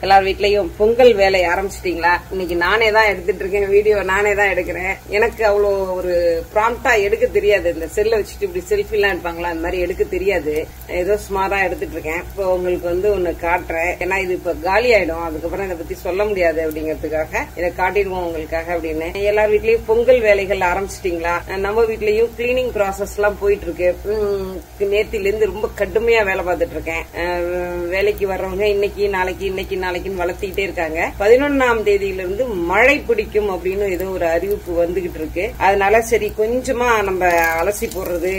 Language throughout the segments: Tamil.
எல்லார் வீட்லயும் பொங்கல் வேலை ஆரம்பிச்சிட்டீங்களா? இன்னைக்கு நானே தான் எடுத்துட்டு இருக்கேன், வீடியோ நானே தான் எடுக்கிறேன். எனக்கு அவ்வளோ ஒரு ப்ராம்ப்டா எடுக்க தெரியாது. இந்த செல்ல வச்சுட்டு இப்படி செல்ஃபி எல்லாம் எடுப்பாங்களா, அந்த மாதிரி எடுக்க தெரியாது. ஏதோ சுமாரா எடுத்துட்டு இருக்கேன். இப்போ உங்களுக்கு ஒன்னு காட்டுறேன். ஏன்னா இது இப்ப காலி ஆயிடும், அதுக்கப்புறம் இதை பத்தி சொல்ல முடியாது அப்படிங்கறதுக்காக இதை காட்டிடுவோம் உங்களுக்காக அப்படின்னு. எல்லார் வீட்லயும் பொங்கல் வேலைகள் ஆரம்பிச்சிட்டீங்களா? நம்ம வீட்லயும் கிளீனிங் ப்ராசஸ் எல்லாம் போயிட்டு இருக்கு. நேத்தில இருந்து ரொம்ப கடுமையா வேலை பார்த்துட்டு இருக்கேன். வேலைக்கு வர்றவங்க இன்னைக்கு நாளைக்குன்னு வளர்த்திக்கிட்டே இருக்காங்க. 11ஆம் தேதியிலிருந்து மழை பிடிக்கும் அப்படின்னு ஏதோ ஒரு அறிவிப்பு வந்துகிட்டு இருக்கு. அதனால சரி கொஞ்சமா நம்ம அலசி போடுறது,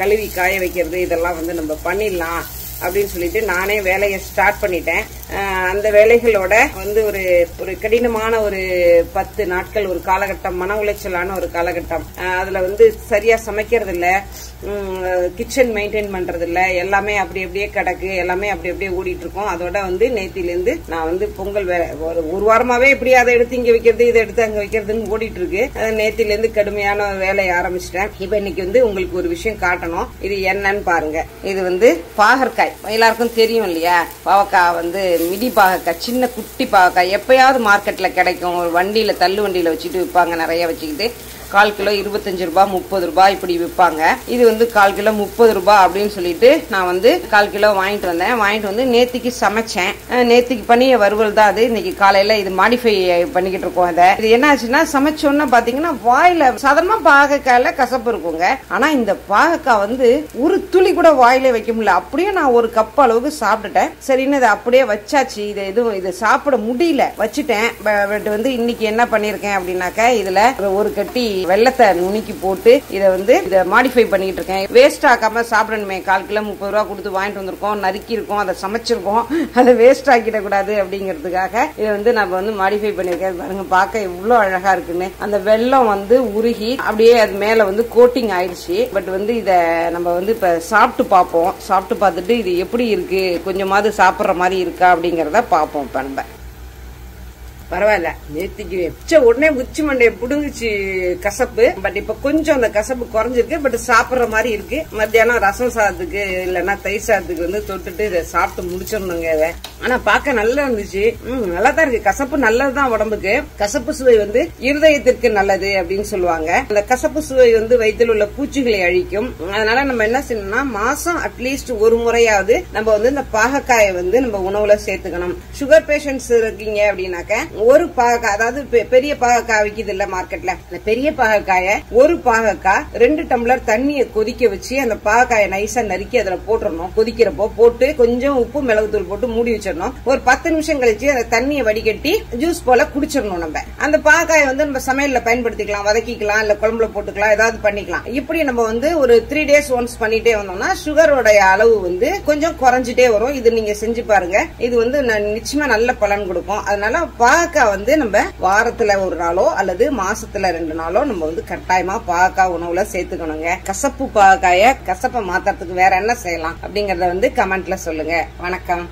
கழுவி காய வைக்கிறது இதெல்லாம் நம்ம பண்ணிடலாம் அப்படின்னு சொல்லிட்டு நானே வேலையை ஸ்டார்ட் பண்ணிட்டேன். அந்த வேலைகளோட ஒரு கடினமான ஒரு 10 நாட்கள் ஒரு காலகட்டம், மன உளைச்சலான ஒரு காலகட்டம். அதுல சரியா சமைக்கிறது இல்ல, கிச்சன் மெயின்டைன் பண்றது இல்ல, எல்லாமே அப்படி அப்படியே கிடக்கு, எல்லாமே அப்படி அப்படியே ஓடிட்டு இருக்கோம். அதோட நேத்தில இருந்து நான் பொங்கல் ஒரு வாரமாவே இப்படி அதை எடுத்து இங்க வைக்கிறது, இதை எடுத்து அங்க வைக்கிறதுன்னு ஓடிட்டு இருக்கு. நேத்தில இருந்து கடுமையான வேலையை ஆரம்பிச்சிட்டேன். இப்ப இன்னைக்கு உங்களுக்கு ஒரு விஷயம் காட்டணும். இது என்னன்னு பாருங்க. இது பாகற்காய். எல்லாருக்கும் தெரியும் இல்லையா, பாவக்காய் மிடி பாகக்காய், சின்ன குட்டி பாவக்காய் எப்பயாவது மார்க்கெட்ல கிடைக்கும். ஒரு வண்டியில, தள்ளு வண்டியில வச்சுட்டு விற்பாங்க, நிறைய வச்சுக்கிட்டு. 1/4 கிலோ 25 ரூபாய், 30 ரூபாய் இப்படி விற்பாங்க. இது 1/4 கிலோ 30 ரூபாய் அப்படின்னு சொல்லிட்டு நான் 1/4 கிலோ வாங்கிட்டு வந்தேன். நேத்திக்கு சமைச்சேன். நேத்திக்கு பண்ணிய வறுவல் தான் அது. இன்னைக்கு காலையில இது மாடிஃபை பண்ணிக்கிட்டு இருக்கோம். இது என்ன ஆச்சுன்னா, சமைச்சோன்னா பாத்தீங்கன்னா வாயில சாதாரணமா பாகக்காயில கசப்பு இருக்குங்க. ஆனா இந்த பாகக்காய் ஒரு துளி கூட வாயில வைக்க முடியல. அப்படியே நான் ஒரு கப் அளவுக்கு சாப்பிட்டுட்டேன். சரின்னு இதை அப்படியே வச்சாச்சு. இதை சாப்பிட முடியல, வச்சுட்டேன். இன்னைக்கு என்ன பண்ணிருக்கேன் அப்படின்னாக்கா, இதுல ஒரு கட்டி வெள்ளத்தை நுணுக்கி போட்டு இதை மாடிஃபை பண்ணிட்டு இருக்கேன். வேஸ்ட் ஆக்காம சாப்பிடணுமே. 1/4 கிலோ 30 ரூபா கொடுத்து வாங்கிட்டு வந்திருக்கோம், நறுக்கி இருக்கோம், அதை சமைச்சிருக்கோம், அதை வேஸ்ட் ஆக்கிடக்கூடாது அப்படிங்கிறதுக்காக இதை நம்ம மாடிஃபை பண்ணிருக்கேன். பாருங்க, பார்க்க எவ்வளவு அழகா இருக்குன்னு. அந்த வெள்ளம் உருகி அப்படியே அது மேல கோட்டிங் ஆயிடுச்சு. பட் இதை நம்ம இப்ப சாப்பிட்டு பார்ப்போம். சாப்பிட்டு பார்த்துட்டு இது எப்படி இருக்கு, கொஞ்சமாவது சாப்பிடுற மாதிரி இருக்கா அப்படிங்கறத பார்ப்போம். இப்ப நம்ம பரவாயில்ல, நேத்திக்கு வச்ச உடனே உச்சி மண்டைய புடுங்குச்சு கசப்பு. பட் இப்ப கொஞ்சம் அந்த கசப்பு குறைஞ்சிருக்கு. பட் சாப்பிடுற மாதிரி இருக்கு. மத்தியானம் ரசம் சாதத்துக்கு இல்லன்னா தயிர் சாதத்துக்கு தொட்டுட்டு இதை சாப்பிட்டு முடிச்சிடணுங்க. இதை ஆனா பார்க்க நல்லா இருந்துச்சு. நல்லா தான் இருக்கு. கசப்பு நல்லதுதான் உடம்புக்கு. கசப்பு சுவை இருதயத்திற்கு நல்லது அப்படின்னு சொல்லுவாங்க. அந்த கசப்பு சுவை வயிற்றில் உள்ள பூச்சிகளை அழிக்கும். அதனால நம்ம என்ன செய்யணும்னா, மாசம் அட்லீஸ்ட் ஒரு முறையாவது நம்ம இந்த பாகக்காயை நம்ம உணவுல சேர்த்துக்கணும். சுகர் பேஷண்ட்ஸ் இருக்கீங்க அப்படின்னாக்க ஒரு பாகக்காய், அதாவது பெரிய பாகக்காய் விக்குது இல்ல மார்க்கெட்ல, அந்த பெரிய பாகக்காய ஒரு பாகக்காய் 2 டம்ளர் தண்ணியை கொதிக்க வச்சு அந்த பாகக்காயை நைஸா நறுக்கி அதுல போட்டுறணும். கொதிக்கிறப்போ போட்டு கொஞ்சம் உப்பு மிளகுத்தூள் போட்டு மூடி வச்சிடணும். ஒரு 10 நிமிஷம் கழிச்சு அந்த தண்ணியை வடிகட்டி ஜூஸ் போல குடிச்சிடணும். நம்ம அந்த பாகக்காயை நம்ம சமையல்ல பயன்படுத்திக்கலாம், வதக்கிக்கலாம், இல்ல குழம்புல போட்டுக்கலாம், ஏதாவது பண்ணிக்கலாம். இப்படி நம்ம ஒரு 3 days ஒன்ஸ் பண்ணிட்டே வந்தோம்னா சுகரோட அளவு கொஞ்சம் குறைஞ்சிட்டே வரும். இது நீங்க செஞ்சு பாருங்க. இது நிச்சயமா நல்ல பலன் கொடுக்கும். அதனால பாகக்காய் நம்ம வாரத்துல ஒரு நாளோ அல்லது மாசத்துல 2 நாளோ நம்ம கட்டாயமா பாகக்காய் உணவுல சேர்த்துக்கணுங்க. கசப்பு பாகக்காய கசப்பை மாத்துறதுக்கு வேற என்ன செய்யலாம் அப்படிங்கறத கமெண்ட்ல சொல்லுங்க. வணக்கம்.